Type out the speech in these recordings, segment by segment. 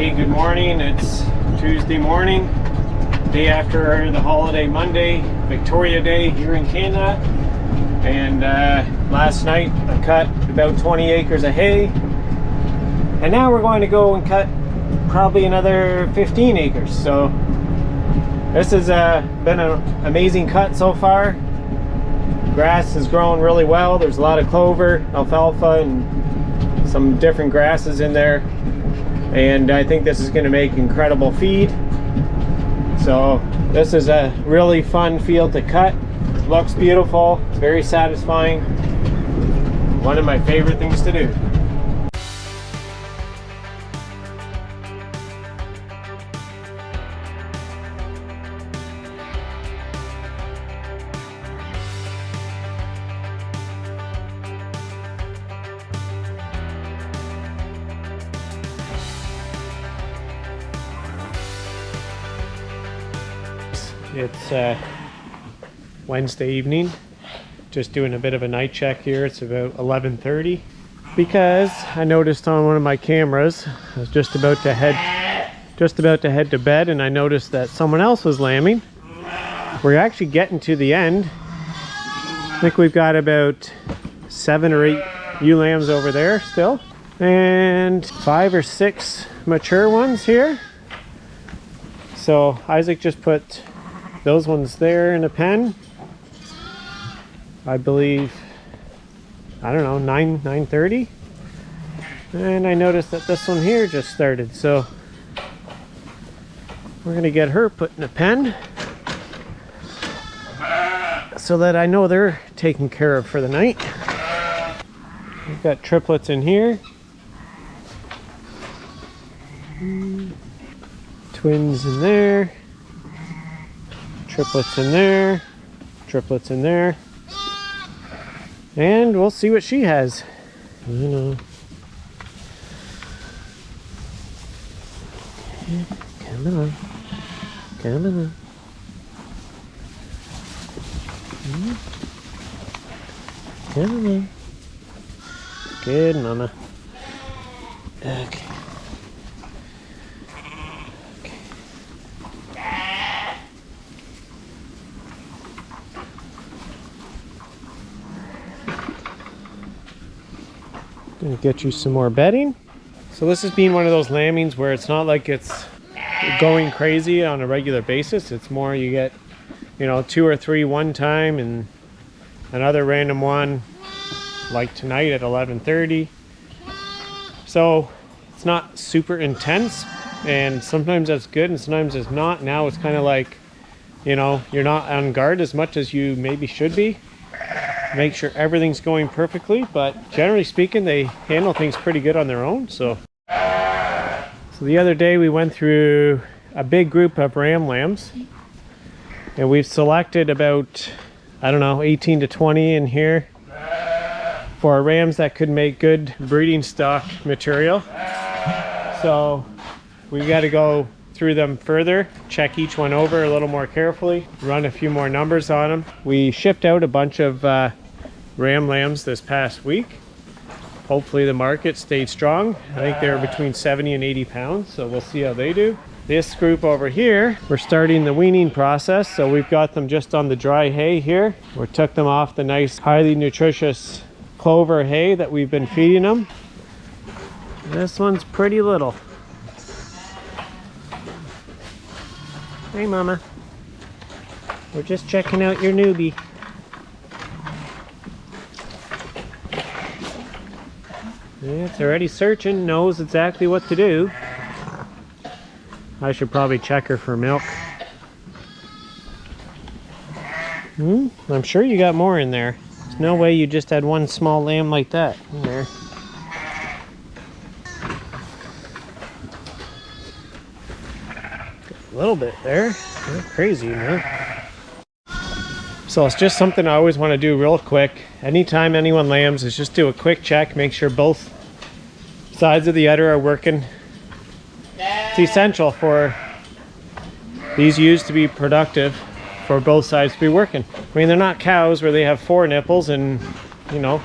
Hey, good morning. It's Tuesday morning, day after the holiday Monday, Victoria Day here in Canada. And last night I cut about 20 acres of hay. And now we're going to go and cut probably another 15 acres. So this has been an amazing cut so far. Grass has grown really well. There's a lot of clover, alfalfa, and some different grasses in there. And I think this is going to make incredible feed. So this is a really fun field to cut. Looks beautiful, it's very satisfying. One of my favorite things to do. It's Wednesday evening, just doing a bit of a night check here. It's about 11:30 because I noticed on one of my cameras, I was just about to head to bed, and I noticed that someone else was lambing. We're actually getting to the end. I think we've got about 7 or 8 ewe lambs over there still, and 5 or 6 mature ones here. So Isaac just put those ones there in a pen. I believe, I don't know, 9:30. And I noticed that this one here just started. So we're gonna get her put in a pen so that I know they're taken care of for the night. We've got triplets in here. Twins in there. Triplets in there, triplets in there, and we'll see what she has. You know. Come on, come on. Come on. Good mama. Okay. Gonna get you some more bedding. So this has been one of those lambings where it's not like it's going crazy on a regular basis. It's more you get, you know, 2 or 3 one time and another random one like tonight at 11:30. So it's not super intense, and sometimes that's good and sometimes it's not. Now it's kind of like, you know, you're not on guard as much as you maybe should be. Make sure everything's going perfectly, but generally speaking they handle things pretty good on their own. So the other day we went through a big group of ram lambs, and we've selected about, I don't know, 18 to 20 in here for rams that could make good breeding stock material. So we got to go through them further, check each one over a little more carefully, run a few more numbers on them. We shipped out a bunch of ram lambs this past week. Hopefully the market stayed strong. I think they're between 70 and 80 pounds, so we'll see how they do. This group over here, we're starting the weaning process. So we've got them just on the dry hay here. We took them off the nice, highly nutritious clover hay that we've been feeding them. This one's pretty little. Hey mama, we're just checking out your newbie. Yeah, it's already searching, knows exactly what to do. I should probably check her for milk. I'm sure you got more in there. There's no way you just had one small lamb like that in there. A little bit there. You're crazy, man. So it's just something I always want to do real quick. Anytime anyone lambs, is just do a quick check, make sure both sides of the udder are working. It's essential for these ewes to be productive, for both sides to be working. I mean, they're not cows where they have 4 nipples and, you know,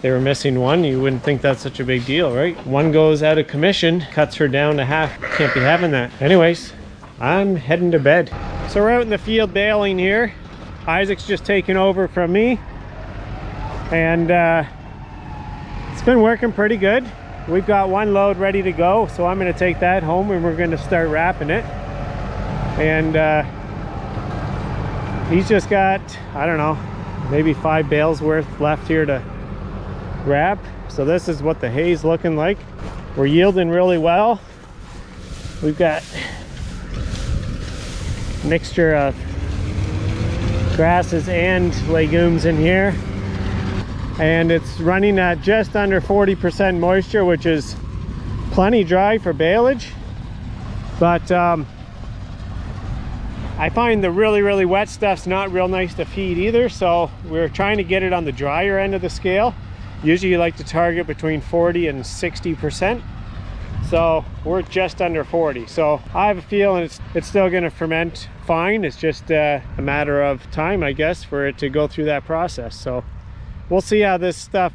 They were missing one. You wouldn't think that's such a big deal, right? One goes out of commission, cuts her down to half. Can't be having that. Anyways, I'm heading to bed. So we're out in the field baling here. Isaac's just taken over from me. And it's been working pretty good. We've got one load ready to go, so I'm going to take that home and we're going to start wrapping it. And he's just got, I don't know, maybe 5 bales worth left here to wrap. So this is what the hay's looking like. We're yielding really well. We've got a mixture of grasses and legumes in here. And it's running at just under 40% moisture, which is plenty dry for baleage. But I find the really wet stuff's not real nice to feed either, so we're trying to get it on the drier end of the scale. Usually you like to target between 40 and 60%. So we're just under 40. So I have a feeling it's still going to ferment fine. It's just a matter of time, I guess, for it to go through that process. So we'll see how this stuff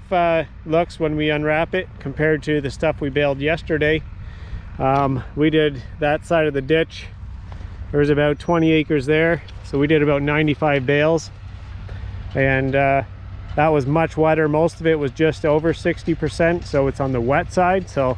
looks when we unwrap it compared to the stuff we baled yesterday. We did that side of the ditch. There's about 20 acres there. So we did about 95 bales. And that was much wetter. Most of it was just over 60%. So it's on the wet side. So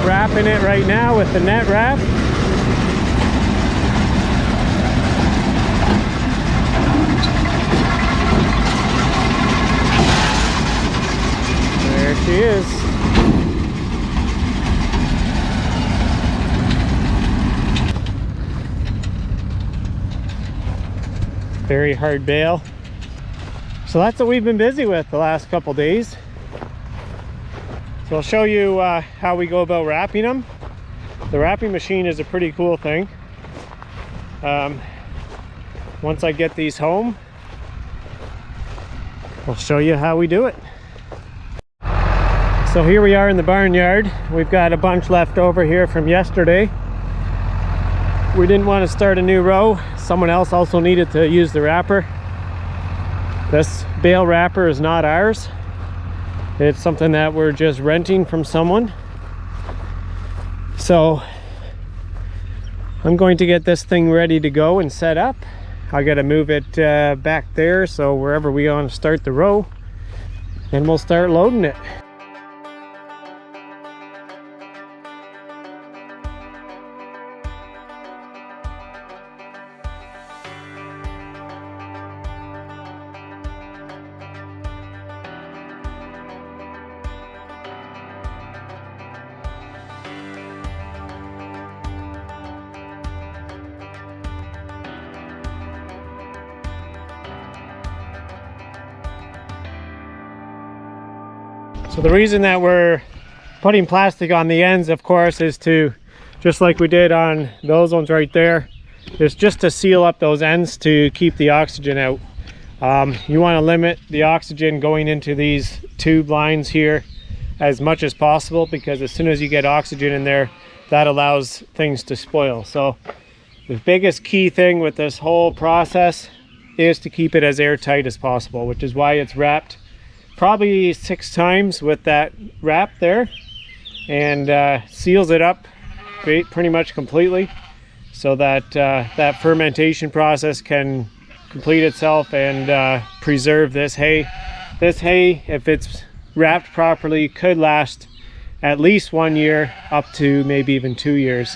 wrapping it right now with the net wrap. There she is. Very hard bale. So that's what we've been busy with the last couple days. So I'll show you how we go about wrapping them. The wrapping machine is a pretty cool thing. Once I get these home, I'll show you how we do it. So here we are in the barnyard. We've got a bunch left over here from yesterday. We didn't want to start a new row. Someone else also needed to use the wrapper. This bale wrapper is not ours. It's something that we're just renting from someone. So I'm going to get this thing ready to go and set up. I got to move it back there, so wherever we want to start the row, and we'll start loading it. So the reason that we're putting plastic on the ends, of course, is to, just like we did on those ones right there, is just to seal up those ends to keep the oxygen out. You want to limit the oxygen going into these tube lines here as much as possible, because as soon as you get oxygen in there, that allows things to spoil. So the biggest key thing with this whole process is to keep it as airtight as possible, which is why it's wrapped probably 6 times with that wrap there, and seals it up pretty much completely, so that that fermentation process can complete itself and preserve this hay. This hay, if it's wrapped properly, could last at least 1 year, up to maybe even 2 years.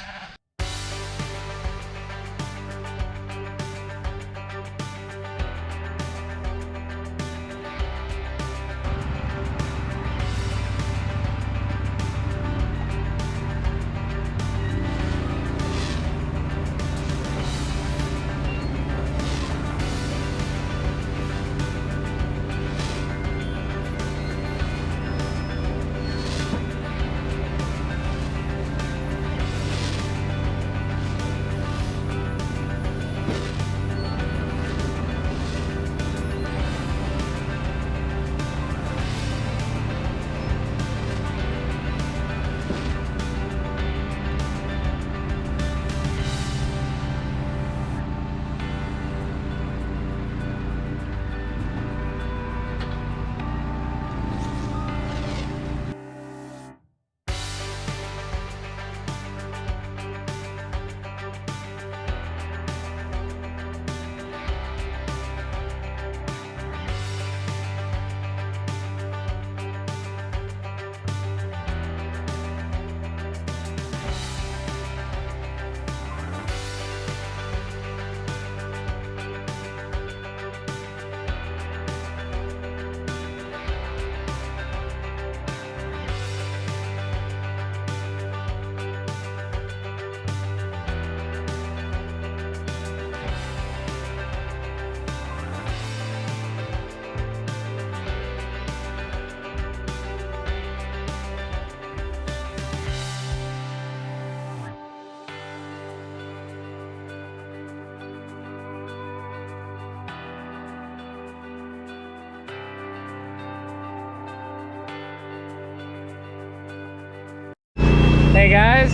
Hey guys,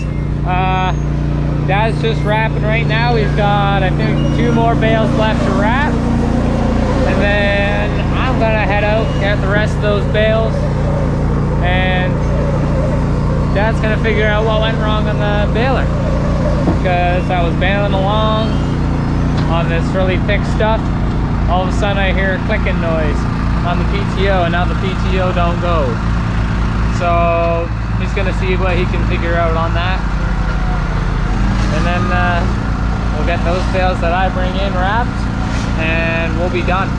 Dad's just wrapping right now. He's got, I think, 2 more bales left to wrap. And then I'm gonna head out, get the rest of those bales. And Dad's gonna figure out what went wrong on the baler. Because I was baling along on this really thick stuff. All of a sudden I hear a clicking noise on the PTO, and now the PTO don't go. So he's gonna see what he can figure out on that, and then we'll get those bales that I bring in wrapped, and we'll be done.